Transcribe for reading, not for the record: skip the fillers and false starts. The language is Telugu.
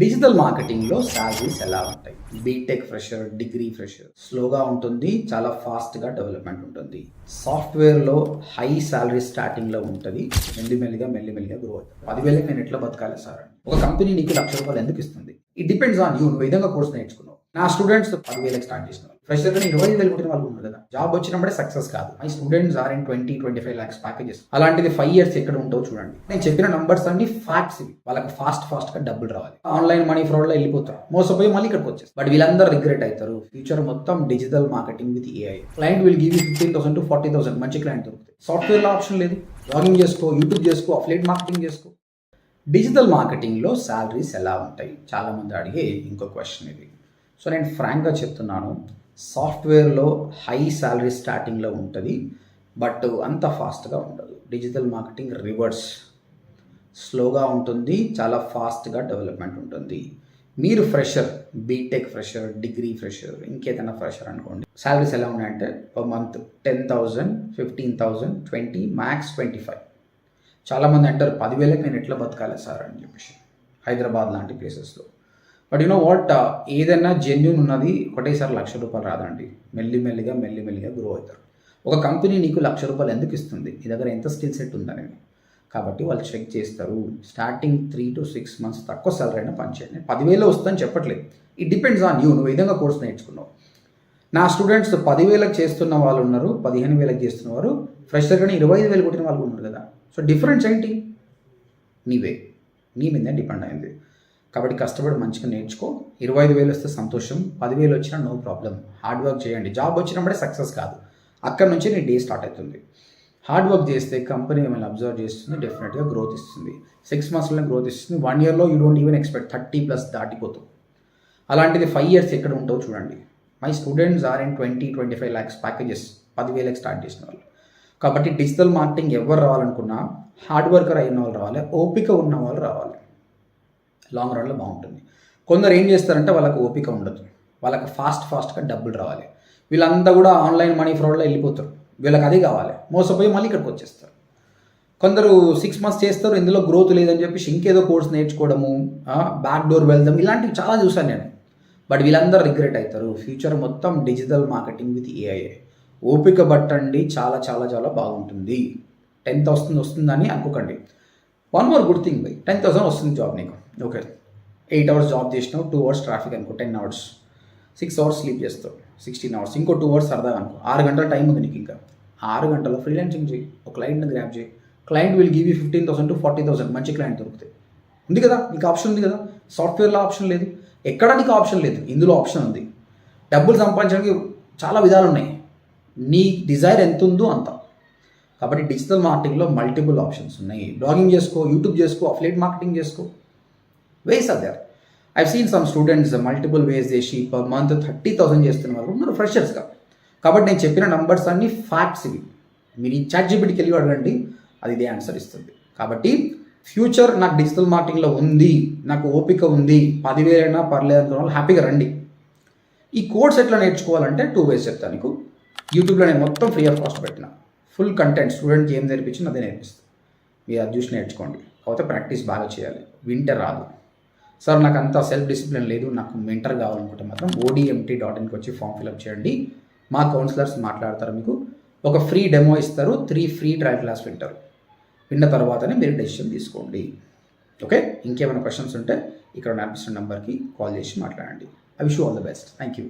డిజిటల్ మార్కెటింగ్లో శాలరీస్ ఎలా ఉంటాయి? బీటెక్ ఫ్రెషర్, డిగ్రీ ఫ్రెషర్ స్లోగా ఉంటుంది, చాలా ఫాస్ట్గా డెవలప్మెంట్ ఉంటుంది. సాఫ్ట్వేర్లో హై శాలరీ స్టార్టింగ్లో ఉంటుంది, మెల్లిమెల్లిగా గ్రో అవుతుంది. 10,000కి నేను ఎట్లా బతకాలి సార్? ఒక కంపెనీ నీకు ₹1,00,000 ఎందుకు ఇస్తుంది? It depends on you. నువ్వు విధంగా కోర్స్ నేర్చుకున్నావు. నా స్టూడెంట్స్ 10,000కి స్టార్ట్ చేసినారు. ఫ్రెషర్ కానీ 20,000 కొట్టిన వాళ్ళు ఉన్నారు కదా. జాబ్ వచ్చినప్పుడే సక్సెస్ కాదు. My students are in 20-25 lakhs packages. అలాంటిది 5 years ఎక్కడ ఉంటావు చూడండి. నేను చెప్పిన నంబర్స్ అన్ని ఫ్యాక్ట్స్ ఇవి. వాళ్ళకి ఫాస్ట్గా డబ్బులు రావాలి. ఆన్లైన్ మనీ ఫ్రాడ్ లో వెళ్ళిపోతారు, మోసపోయి మళ్ళీ ఇక్కడికి వచ్చేస్తారు. బట్ వీళ్ళందరూ రిగ్రెట్ అవుతారు. ఫ్యూచర్ మొత్తం digital marketing with AI. Client will give you 15,000 to 40,000. మంచి క్లయింట్ దొరుకుతాయి. సాఫ్ట్వేర్ లో ఆప్షన్ లేదు. లాగింగ్ చేసుకో, యూట్యూబ్ చేసుకో, అఫిలియేట్ మార్కెటింగ్ చేసుకో. డిజిటల్ మార్కెటింగ్లో శాలరీస్ ఎలా ఉంటాయి? చాలామంది అడిగే ఇంకో క్వశ్చన్ ఇది. సో నేను ఫ్రాంక్గా చెప్తున్నాను, సాఫ్ట్వేర్లో హై శాలరీ స్టార్టింగ్లో ఉంటుంది, బట్ అంత ఫాస్ట్గా ఉండదు. డిజిటల్ మార్కెటింగ్ రివర్స్, స్లోగా ఉంటుంది, చాలా ఫాస్ట్గా డెవలప్మెంట్ ఉంటుంది. మీరు fresher, BTech fresher, degree fresher, ఇంకేదైనా ఫ్రెషర్ అనుకోండి. శాలరీస్ ఎలా ఉన్నాయంటే పర్ మంత్ 10,000, 15,000, 20, మ్యాక్స్ 25. చాలామంది అంటారు 10,000కి నేను ఎట్లా బతకాలి సార్ అని చెప్పేసి, హైదరాబాద్ లాంటి ప్లేసెస్లో. బట్ యు నో వాట్, ఏదైనా జెన్యూన్ ఉన్నది ఒకటేసారి ₹1,00,000 రాదండి. మెల్లిమెల్లిగా గ్రో అవుతారు. ఒక కంపెనీ నీకు ₹1,00,000 ఎందుకు ఇస్తుంది? నీ దగ్గర ఎంత స్కిల్ సెట్ ఉందనేది. కాబట్టి వాళ్ళు చెక్ చేస్తారు. స్టార్టింగ్ 3 to 6 months తక్కువ సాలరీ అయినా పనిచేయండి. 10,000 వస్తుందని చెప్పట్లేదు. It depends on you. నువ్వు విధంగా కోర్స్ నేర్చుకున్నావు. నా స్టూడెంట్స్ 10,000కి చేస్తున్న వాళ్ళు ఉన్నారు, 15,000కి చేస్తున్నవారు, ఫ్రెషర్ కానీ 25,000 కొట్టిన వాళ్ళు ఉన్నారు కదా. సో డిఫరెన్స్ ఏంటి? నీ మీద డిపెండ్ అయింది. కాబట్టి కష్టపడి మంచిగా నేర్చుకో. 25,000 వస్తే సంతోషం, 10,000 వచ్చినా నో ప్రాబ్లం. హార్డ్ వర్క్ చేయండి. జాబ్ వచ్చినప్పుడే సక్సెస్ కాదు, అక్కడ నుంచి నీ డే స్టార్ట్ అవుతుంది. హార్డ్ వర్క్ చేస్తే కంపెనీ మిమ్మల్ని అబ్జర్వ్ చేస్తుంది, డెఫినెట్గా గ్రోత్ ఇస్తుంది. 6 monthsలోనే గ్రోత్ ఇస్తుంది. 1 yearలో యూ డోంట్ ఈవెన్ ఎక్స్పెక్ట్ 30+ దాటిపోతావు. అలాంటిది 5 years ఎక్కడ ఉంటావు చూడండి. My students are in 20-25 lakhs packages. 10,000కి స్టార్ట్ చేసిన వాళ్ళు. కాబట్టి డిజిటల్ మార్కెటింగ్ ఎవరు రావాలనుకున్నా హార్డ్ వర్కర్ అయిన వాళ్ళు రావాలి, ఓపిక ఉన్న వాళ్ళు రావాలి. లాంగ్ రన్లో బాగుంటుంది. కొందరు ఏం చేస్తారంటే వాళ్ళకి ఓపిక ఉండదు, వాళ్ళకి ఫాస్ట్గా డబ్బులు రావాలి. వీళ్ళంతా కూడా ఆన్లైన్ మనీ ఫ్రాడ్లో వెళ్ళిపోతారు. వీళ్ళకి అది కావాలి, మోసపోయి మళ్ళీ ఇక్కడికి వచ్చేస్తారు. కొందరు 6 months చేస్తారు, ఇందులో గ్రోత్ లేదని చెప్పేసి ఇంకేదో కోర్స్ నేర్చుకోవడము, బ్యాక్ డోర్ వెళ్దాం, ఇలాంటివి చాలా చూసాను నేను. బట్ వీళ్ళందరూ రిగ్రెట్ అవుతారు. ఫ్యూచర్ మొత్తం డిజిటల్ మార్కెటింగ్ విత్ ఏఐ. ఓపిక పట్టండి, చాలా బాగుంటుంది. 10,000 వస్తుందని అనుకోకండి. One more good thing by, 10,000 వస్తుంది జాబ్ నీకు. ఓకే, 8 hours జాబ్ చేసినావు, 2 hours ట్రాఫిక్ అనుకో, 10 hours, 6 hours స్లీప్ చేస్తావు, 16 hours, ఇంకో 2 hours సరదాగా అనుకో, 6 గంటల టైం ఉంది నీకు. ఇంకా 6 గంటల్లో ఫ్రీలాన్సింగ్ చేయి, ఒక క్లయింట్ని గ్రాప్ చేయి. Client will give you 15,000 to 40,000. మంచి క్లయింట్ దొరుకుతాయి. ఉంది కదా, నీకు ఆప్షన్ ఉంది కదా. సాఫ్ట్వేర్లో ఆప్షన్ లేదు, ఎక్కడ నీకు ఆప్షన్ లేదు, ఇందులో ఆప్షన్ ఉంది. డబ్బులు సంపాదించడానికి చాలా విధాలు ఉన్నాయి, నీ డిజైర్ ఎంత ఉందో అంత. కాబట్టి డిజిటల్ మార్కెటింగ్లో మల్టిపుల్ ఆప్షన్స్ ఉన్నాయి. బ్లాగింగ్ చేసుకో, యూట్యూబ్ చేసుకో, అఫిలియేట్ మార్కెటింగ్ చేసుకో. Ways are there. I've seen some students multiple ways చేసి పర్ మంత్ 30,000 చేస్తున్న వాళ్ళు ఉన్నారు ఫ్రెషర్స్గా. కాబట్టి నేను చెప్పిన నంబర్స్ అన్ని ఫ్యాక్ట్స్ ఇవి. మీరు ఈ ChatGPTకి వెళ్ళి అడగండి, అది ఇదే ఆన్సర్ ఇస్తుంది. కాబట్టి ఫ్యూచర్ నాకు డిజిటల్ మార్కెటింగ్లో ఉంది, నాకు ఓపిక ఉంది, 10,000 అయినా పర్లేదు అనుకున్న వాళ్ళు హ్యాపీగా రండి. ఈ కోర్స్ ఎట్లా నేర్చుకోవాలంటే 2 ways చెప్తాను నీకు. యూట్యూబ్లో నేను మొత్తం ఫ్రీ ఆఫ్ కాస్ట్ పెట్టిన ఫుల్ కంటెంట్. స్టూడెంట్కి ఏం నేర్పించింది అదే నేర్పిస్తాను. మీరు అది చూసి నేర్చుకోండి. కాకపోతే ప్రాక్టీస్ బాగా చేయాలి, వింటే రాదు. సార్ నాకు అంత సెల్ఫ్ డిసిప్లిన్ లేదు, నాకు మెంటర్ కావాలనుకుంటే మాత్రం odmt.inకి వచ్చి ఫామ్ ఫిల్అప్ చేయండి. మా కౌన్సిలర్స్ మాట్లాడతారు, మీకు ఒక ఫ్రీ డెమో ఇస్తారు, 3 free ట్రయల్ క్లాస్ వింటారు. విన్న తర్వాతనే మీరు డెసిషన్ తీసుకోండి. ఓకే, ఇంకేమైనా క్వశ్చన్స్ ఉంటే ఇక్కడ కనిపిస్తున్న నెంబర్కి కాల్ చేసి మాట్లాడండి. I wish you all the best. Thank you.